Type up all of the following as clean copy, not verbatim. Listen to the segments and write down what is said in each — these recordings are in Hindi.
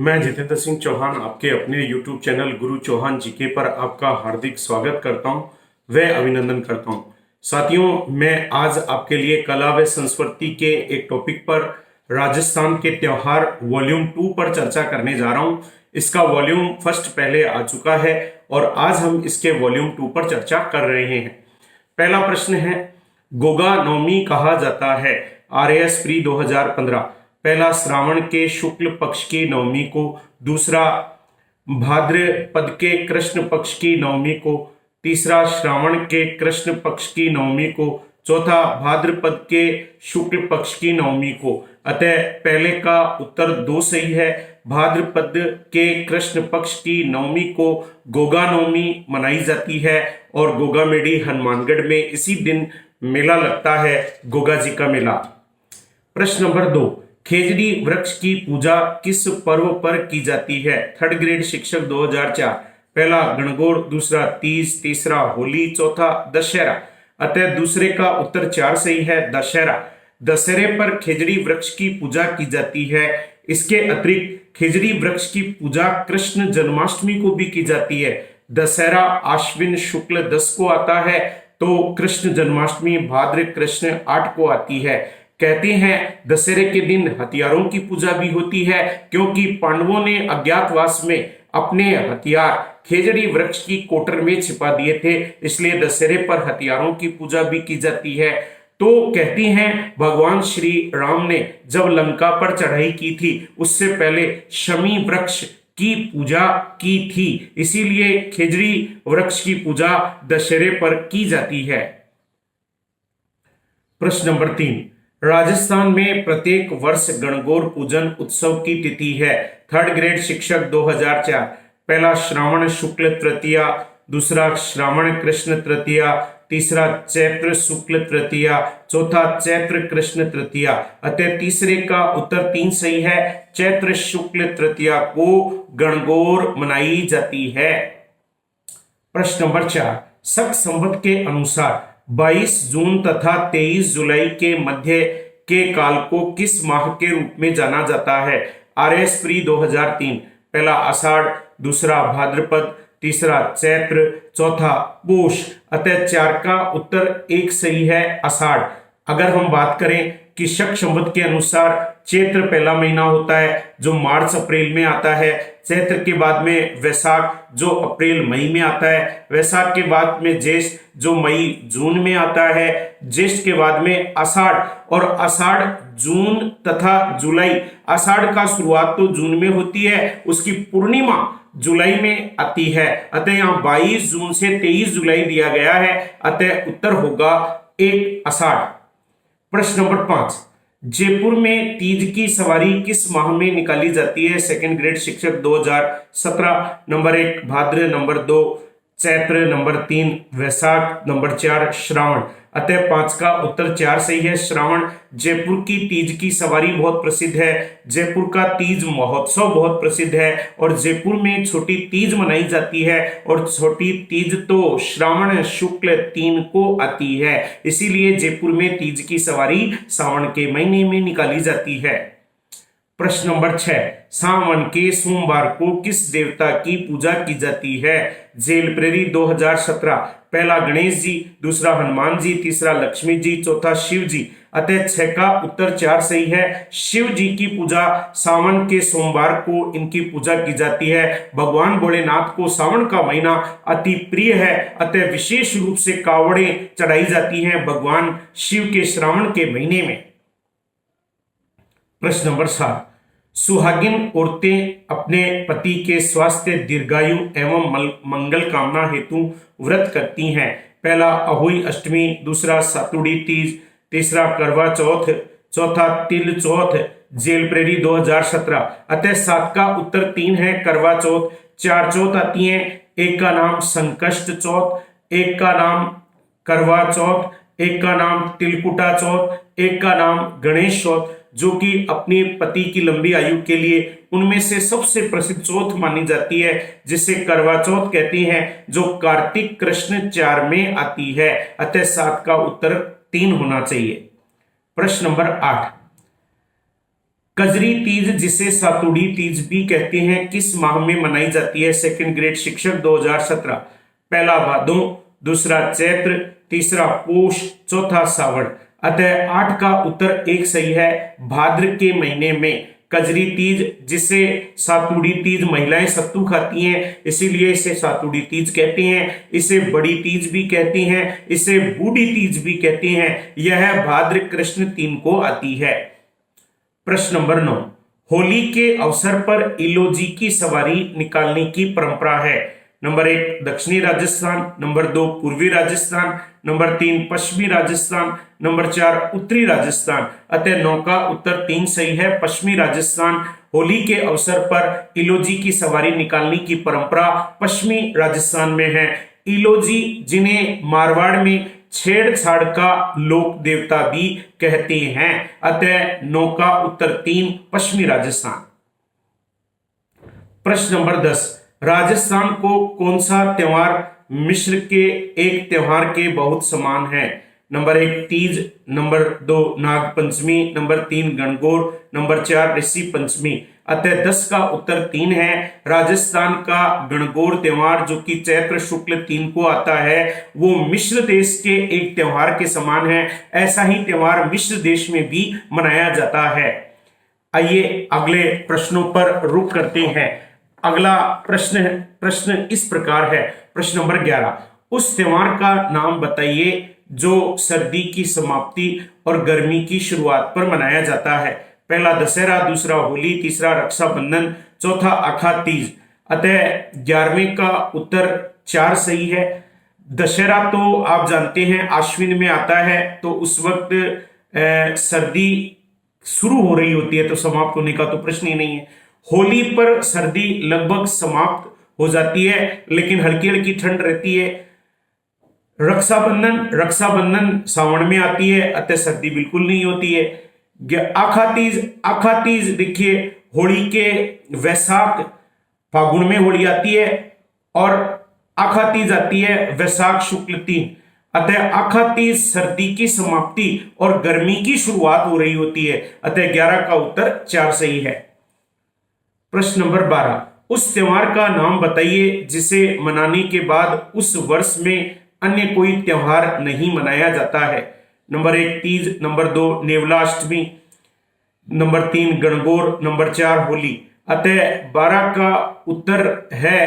मैं जितेंद्र सिंह चौहान आपके अपने YouTube चैनल गुरु चौहान जीके पर आपका हार्दिक स्वागत करता हूं व अभिनंदन करता हूं। साथियों, मैं आज आपके लिए कला व संस्कृति के एक टॉपिक पर राजस्थान के त्योहार वॉल्यूम 2 पर चर्चा करने जा रहा हूं। इसका वॉल्यूम फर्स्ट पहले आ चुका है और आज हम इसके वॉल्यूम 2 पर चर्चा कर रहे हैं। पहला प्रश्न है, गोगा नवमी कहा जाता है? RAS pre 2015। पहला, श्रावण के शुक्ल पक्ष की नवमी को। दूसरा, भाद्रपद के कृष्ण पक्ष की नवमी को। तीसरा, श्रावण के कृष्ण पक्ष की नवमी को। चौथा, भाद्रपद के शुक्ल पक्ष की नवमी को। अतः पहले का उत्तर 2 सही है। भाद्रपद के कृष्ण पक्ष की नवमी को गोगा नवमी मनाई जाती है और गोगामेडी हनुमानगढ़ में इसी दिन मेला लगता है, गोगा जी का मेला। प्रश्न नंबर 2, खेजड़ी वृक्ष की पूजा किस पर्व पर की जाती है? थर्ड ग्रेड शिक्षक 2004। पहला गणगौर, दूसरा तीज, तीसरा होली, चौथा दशहरा। अतः दूसरे का उत्तर 4 सही है, दशहरा। दशहरे पर खेजड़ी वृक्ष की पूजा की जाती है। इसके अतिरिक्त खेजड़ी वृक्ष की पूजा कृष्ण जन्माष्टमी को भी की जाती है। दशहरा आश्विन शुक्ल 10 को आता है तो कृष्ण जन्माष्टमी भाद्र कृष्ण 8 को आती है। कहते हैं दशहरे के दिन हथियारों की पूजा भी होती है, क्योंकि पांडवों ने अज्ञातवास में अपने हथियार खेजड़ी वृक्ष की कोटर में छिपा दिए थे, इसलिए दशहरे पर हथियारों की पूजा भी की जाती है। तो कहती हैं भगवान श्री राम ने जब लंका पर चढ़ाई की थी उससे पहले शमी वृक्ष की पूजा की थी, इसीलिए खेजड़ी वृक्ष की पूजा दशहरे पर की जाती है। प्रश्न नंबर 3, राजस्थान में प्रत्येक वर्ष गणगौर पूजन उत्सव की तिथि है? थर्ड ग्रेड शिक्षक 2004। पहला श्रावण शुक्ल तृतीया, दूसरा श्रावण कृष्ण तृतीया, तीसरा चैत्र शुक्ल तृतीया, चौथा चैत्र कृष्ण तृतीया। अतः तीसरे का उत्तर 3 सही है, चैत्र शुक्ल तृतीया को गणगौर मनाई जाती है। प्रश्न नंबर 4, शक संवत के अनुसार 22 जून तथा 23 जुलाई के मध्य के काल को किस माह के रूप में जाना जाता है? RS pre 2003। पहला आषाढ़, दूसरा भाद्रपद, तीसरा चैत्र, चौथा पोष। अतः 4 का उत्तर 1 सही है, आषाढ़। अगर हम बात करें कि शक संवत के अनुसार चैत्र पहला महीना होता है जो मार्च अप्रैल में आता है, चैत्र के बाद में वैशाख जो अप्रैल मई में आता है, वैशाख के बाद में ज्येष्ठ जो मई जून में आता है, ज्येष्ठ के बाद में आषाढ़, और आषाढ़ जून तथा जुलाई। आषाढ़ का शुरुआत तो जून में होती है, उसकी पूर्णिमा जुलाई में आती है। अतः यहाँ 22 जून से 23 जुलाई दिया गया है, अतः उत्तर होगा 1 आषाढ़। प्रश्न नंबर 5, जयपुर में तीज की सवारी किस माह में निकाली जाती है? सेकंड ग्रेड शिक्षक 2017। नंबर 1 भाद्र, नंबर 2 चैत्र, नंबर 3 वैशाख, नंबर 4 श्रावण। अतः 5 का उत्तर 4 सही है, श्रावण। जयपुर की तीज की सवारी बहुत प्रसिद्ध है, जयपुर का तीज महोत्सव बहुत प्रसिद्ध है और जयपुर में छोटी तीज मनाई जाती है, और छोटी तीज तो श्रावण शुक्ल 3 को आती है, इसीलिए जयपुर में तीज की सवारी सावन के महीने में निकाली जाती है। प्रश्न नंबर 6, सावन के सोमवार को किस देवता की पूजा की जाती है? जेल प्रेरी 2017। पहला गणेश जी, दूसरा हनुमान जी, तीसरा लक्ष्मी जी, चौथा शिव जी। अतः 6 का उत्तर 4 सही है, शिव जी की पूजा सावन के सोमवार को इनकी पूजा की जाती है। भगवान भोलेनाथ को सावन का महीना अति प्रिय है, अतः विशेष रूप से कावड़ें चढ़ाई जाती हैं भगवान शिव के श्रावण के महीने में। प्रश्न नंबर 7, सुहागिन औरतें अपने पति के स्वास्थ्य, दीर्घायु एवं मंगल कामना हेतु व्रत करती हैं। पहला अहोई अष्टमी, दूसरा सातुड़ी तीज, तीसरा करवा चौथ, चौथा तिल चौथ। जेल प्रेरी 2017। अतः 7 का उत्तर 3 है, करवा चौथ। 4 चौथ आती हैं, एक का नाम संकष्ट चौथ, एक का नाम करवा चौथ, एक का नाम तिलकुटा चौथ, एक का नाम गणेश चौथ, जो कि अपनी पति की लंबी आयु के लिए उनमें से सबसे प्रसिद्ध चौथ मानी जाती है, जिसे करवा चौथ कहती हैं, जो कार्तिक कृष्ण 4 में आती है। अतः 7 का उत्तर 3 होना चाहिए। प्रश्न नंबर 8, कजरी तीज जिसे सातुड़ी तीज भी कहते हैं किस माह में मनाई जाती है? सेकंड ग्रेड शिक्षक 2017। पहला भादों, दूसरा चैत्र, तीसरा पोष, चौथा सावन। अतः 8 का उत्तर एक सही है। भाद्र के महीने में कजरी तीज जिसे सातुड़ी तीज, महिलाएं सत्तू खाती हैं इसीलिए इसे सातुड़ी तीज कहते हैं। इसे बड़ी तीज भी कहते हैं, इसे बूढ़ी तीज भी कहते हैं। यह भाद्र कृष्ण 3 को आती है। प्रश्न नंबर 9, होली के अवसर पर इलोजी की सवारी निकालने की परंपरा है। नंबर 1 दक्षिणी राजस्थान, नंबर 2 पूर्वी राजस्थान, नंबर 3 पश्चिमी राजस्थान, नंबर 4 उत्तरी राजस्थान। अतः 9 का उत्तर 3 सही है, पश्चिमी राजस्थान। होली के अवसर पर इलोजी की सवारी निकालने की परंपरा पश्चिमी राजस्थान में है। इलोजी जिन्हें मारवाड़ में छेड़छाड़ का लोक देवता भी कहते हैं। अतः 9 का उत्तर 3 पश्चिमी राजस्थान। प्रश्न नंबर 10, राजस्थान को कौन सा त्योहार मिस्र के एक त्योहार के बहुत समान है? Number 1 Teej, number 2 Nag Panchami, number 3 Gangaur, number 4 Rishi Panchami. अतः 10 का उत्तर 3 है। राजस्थान का गणगौर त्योहार जो कि चैत्र शुक्ल 3 को आता है वो मिस्र देश के एक त्योहार के समान है। ऐसा ही त्योहार मिस्र देश में भी मनाया जाता है। आइए अगले प्रश्नों पर रुख करते हैं। अगला प्रश्न इस प्रकार है। प्रश्न नंबर 11, उस त्योहार का नाम बताइए जो सर्दी की समाप्ति और गर्मी की शुरुआत पर मनाया जाता है। पहला दशहरा, दूसरा होली, तीसरा रक्षाबंधन, चौथा अखा तीज। अतः 11वें का उत्तर 4 सही है। दशहरा तो आप जानते हैं आश्विन में आता है, तो उस वक्त सर्दी शुरू हो रही होती है, तो समाप्त होने का तो प्रश्न ही नहीं है। होली पर सर्दी लगभग समाप्त हो जाती है लेकिन हल्की हल्की ठंड रहती है। रक्षाबंधन सावन में आती है, अतः सर्दी बिल्कुल नहीं होती है। आखा तीज देखिए, होली के वैशाख फागुन में होली आती है और आखा तीज आती है वैशाख शुक्ल 3। अतः आखा तीज सर्दी की समाप्ति और गर्मी की शुरुआत हो रही होती है। अतः 11 का उत्तर 4 सही है। प्रश्न नंबर 12, उस त्योहार का नाम बताइए जिसे मनाने के बाद उस वर्ष में अन्य कोई त्योहार नहीं मनाया जाता है। Number 1 Teej, number 2 Nevlashtami, number 3 Gangaur, number 4 Holi. अतः 12 का उत्तर है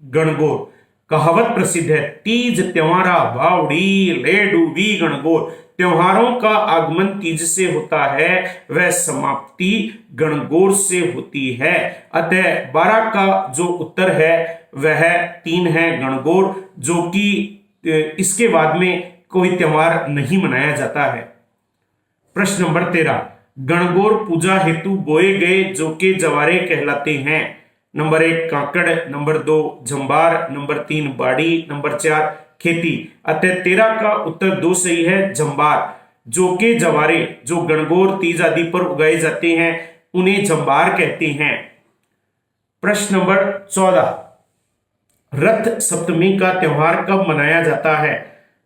गणगौर। कहावत प्रसिद्ध है, तीज त्योहारा बावड़ी ले डूबी गणगौर। त्योहारों का आगमन तीज से होता है, वह समाप्ति गणगौर से होती है। अतः 12 का जो उत्तर है वह 3 है गणगौर, जो कि इसके बाद में कोई त्योहार नहीं मनाया जाता है। प्रश्न नंबर 13, गणगौर पूजा हेतु बोए गए जो के जवारे कहलाते हैं। नंबर 1 काकड़, नंबर 2 जंबार, नंबर 3 बाड़ी, नंबर 4 खेती। अतः 13 का उत्तर 2 सही है, जंबार। जो के जवारे जो गणगौर तीज आदि पर उगाए जाते हैं उन्हें जंबार कहते हैं। प्रश्न नंबर 14, रथ सप्तमी का त्योहार कब मनाया जाता है?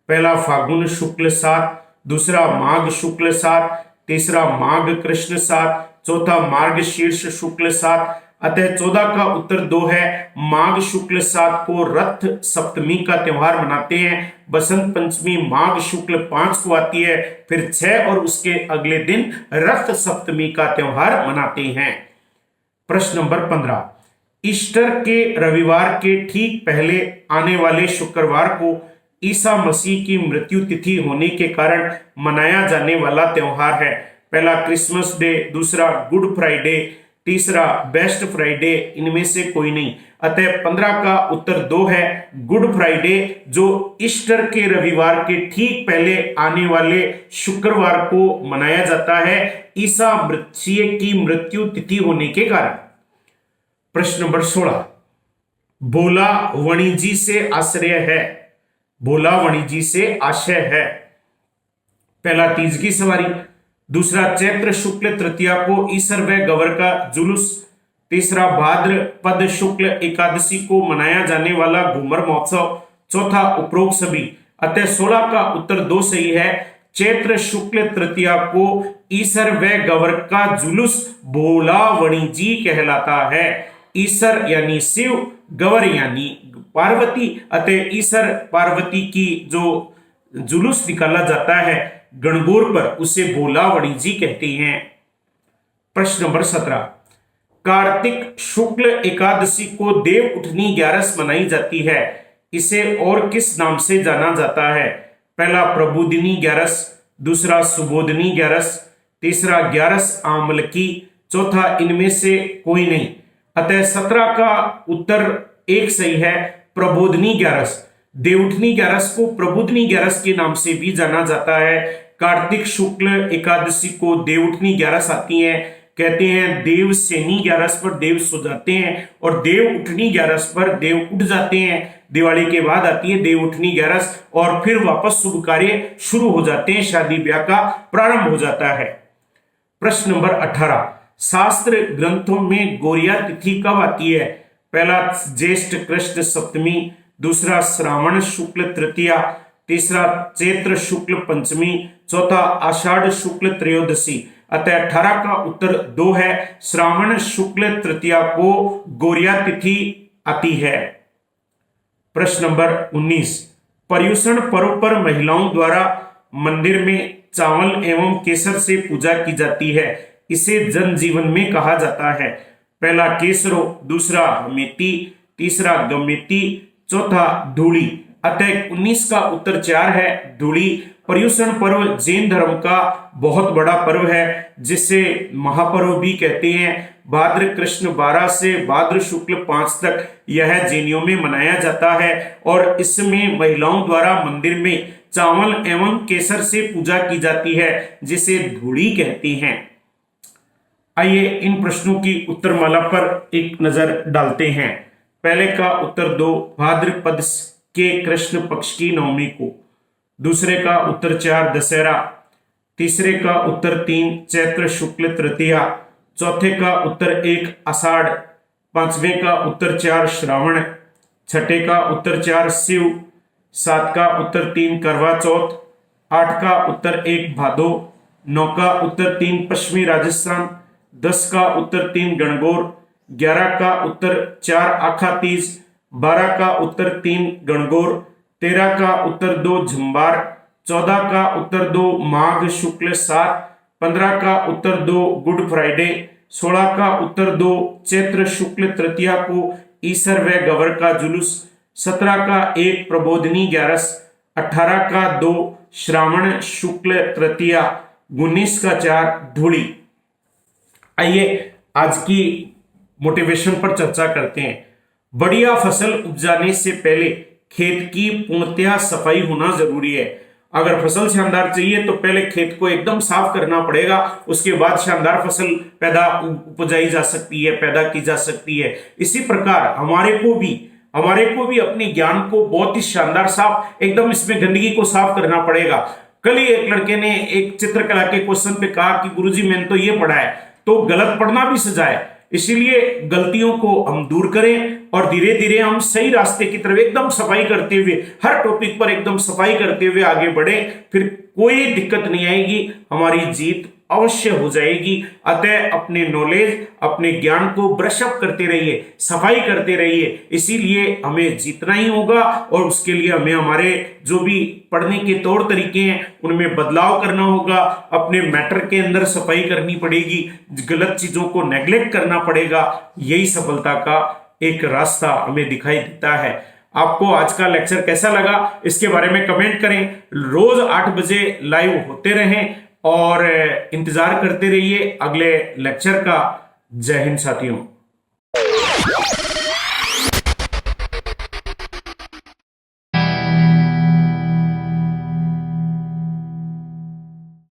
पहला फागुन शुक्ल 7, दूसरा माघ शुक्ल 7, तीसरा माघ कृष्ण 7, चौथा मार्ग शीर्ष शुक्ल 7। अतः 14 का उत्तर 2 है। माघ शुक्ल 7 को रथ सप्तमी का त्योहार मनाते हैं। बसंत पंचमी माघ शुक्ल 5 को आती है, फिर 6 और उसके अगले दिन रथ सप्तमी का त्योहार मनाते हैं। प्रश्न नंबर 15, ईस्टर के रविवार के ठीक पहले आने वाले शुक्रवार को ईसा मसीह की मृत्यु तिथि होने के कारण मनाया जाने वाला त्योहार है। पहला क्रिसमस डे, दूसरा गुड फ्राइडे, तीसरा बेस्ट फ्राइडे। इनमें से कोई नहीं। अतः 15 का उत्तर 2 है, गुड फ्राइडे, जो ईस्टर के रविवार के ठीक पहले आने वाले शुक्रवार को मनाया जाता है ईसा मसीह की मृत्यु तिथि होने के कारण। प्रश्न नंबर 16, बोला वणिजी से आश्रय है। बोला वणिजी से आशय है। पहला तीज की सवारी, दूसरा चैत्र शुक्ल तृतीया को ईसर व गवर का जुलूस, तीसरा भाद्रपद शुक्ल एकादशी को मनाया जाने वाला घूमर महोत्सव, चौथा उपरोक्त सभी। अतः 16 का उत्तर 2 सही है। चैत्र शुक्ल तृतीया को ईसर व गवर का जुलूस भोला वणिजी कहलाता है। ईसर यानी शिव, गवर यानी पार्वती अतः ईसर पार्वती की जो जुलूस निकाला जाता है गणगौर पर उसे भोला वणिजी कहते हैं। प्रश्न नंबर 17, कार्तिक शुक्ल एकादशी को देव उठनी ग्यारस मनाई जाती है, इसे और किस नाम से जाना जाता है? पहला प्रबोधिनी ग्यारस, दूसरा सुबोधनी ग्यारस, तीसरा ग्यारस आमलकी, चौथा इनमें से कोई नहीं। अतः 17 का उत्तर एक सही है, प्रबोधनी ग्यारस। देवउठनी ग्यारस को प्रबोधनी ग्यारस के नाम से भी जाना जाता है। कार्तिक शुक्ल एकादशी को देवउठनी ग्यारस आती है। कहते हैं देव सेनी ग्यारस पर देव सो जाते हैं और देव उठनी ग्यारस पर देव उठ जाते हैं। दिवाली के बाद आती है देव उठनी ग्यारस और फिर वापस शुभ कार्य शुरू हो जाते हैं, शादी ब्याह का प्रारंभ हो जाता है। प्रश्न नंबर 18, शास्त्र ग्रंथों में गौरिया तिथि कब आती है? पहला ज्येष्ठ कृष्ण सप्तमी, दूसरा श्रावण शुक्ल तृतीया, तीसरा चैत्र शुक्ल पंचमी, चौथा आषाढ़ शुक्ल त्रयोदशी। अतः 18 का उत्तर 2 है, श्रावण शुक्ल तृतीया को गौरिया तिथि आती है। प्रश्न नंबर 19, पर्युषण पर्व पर महिलाओं द्वारा मंदिर में चावल एवं केसर से पूजा की जाती है, इसे जनजीवन में कहा जाता है। पहला केसरो, दूसरा हमेती, तीसरा गमेती, चौथा धूली। अतः 19 का उत्तर 4 है, धूली। पर्युषण पर्व जैन धर्म का बहुत बड़ा पर्व है, जिसे महापर्व भी कहते हैं। भाद्र कृष्ण 12 से भाद्र शुक्ल 5 तक यह जैनियों में मनाया जाता है और इसमें महिलाओं द्वारा मंदिर में चावल एवं केसर से पूजा की जाती है, जिसे धूली कहते हैं। आइए इन प्रश्नों की उत्तरमाला पर एक नजर डालते हैं। पहले का उत्तर 2, भाद्रपद के कृष्ण पक्ष की नवमी को। दूसरे का उत्तर 4, दशहरा। तीसरे का उत्तर 3, चैत्र शुक्ल तृतीया। चौथे का उत्तर 1, आषाढ़। पांचवें का उत्तर 4, श्रावण। छठे का उत्तर 4, शिव। 7 का उत्तर 3, करवा चौथ। 8 का उत्तर 1, भादो। 9 का उत्तर 3, पश्चिमी राजस्थान। 10 का उत्तर 3, गणगौर। 11 का उत्तर 4, आखातीज। 12 का उत्तर 3, गणगौर। 13 का उत्तर 2, झंबार। 14 का उत्तर 2, माघ शुक्ल 7। 15 का उत्तर 2, गुड फ्राइडे। 16 का उत्तर 2, चैत्र शुक्ल तृतीया को ईसर व गवर का जुलूस। 17 का 1, प्रबोधनी ग्यारस। 18 का 2, श्रावण शुक्ल तृतीया। 19 का 4, धूली। आइए आज की मोटिवेशन पर चर्चा करते हैं। बढ़िया फसल उपजाने से पहले खेत की पूर्णतया सफाई होना जरूरी है। अगर फसल शानदार चाहिए तो पहले खेत को एकदम साफ करना पड़ेगा, उसके बाद शानदार फसल उपजाई जा सकती है, पैदा की जा सकती है। इसी प्रकार हमारे को भी अपने ज्ञान को बहुत ही शानदार साफ, एकदम इसमें गंदगी को साफ करना पड़ेगा। कल ही एक लड़के ने एक चित्रकला के क्वेश्चन पे कहा कि गुरुजी मैंने तो ये पढ़ा है, तो गलत पढ़ना भी सजा है। इसीलिए गलतियों को हम दूर करें और धीरे धीरे हम सही रास्ते की तरफ एकदम सफाई करते हुए, हर टॉपिक पर एकदम सफाई करते हुए आगे बढ़े, फिर कोई दिक्कत नहीं आएगी, हमारी जीत अवश्य हो जाएगी। अतः अपने नॉलेज, अपने ज्ञान को ब्रश अप करते रहिए, सफाई करते रहिए। इसीलिए हमें जीतना ही होगा और उसके लिए हमें हमारे जो भी पढ़ने के तौर तरीके हैं उनमें बदलाव करना होगा। अपने मैटर के अंदर सफाई करनी पड़ेगी, गलत चीजों को नेग्लेक्ट करना पड़ेगा। यही सफलता का एक रास्ता हमें दिखाई देता है। आपको आज का लेक्चर कैसा लगा इसके बारे में कमेंट करें। रोज 8 बजे लाइव होते रहें और इंतजार करते रहिए अगले लेक्चर का। जय हिंद साथियों।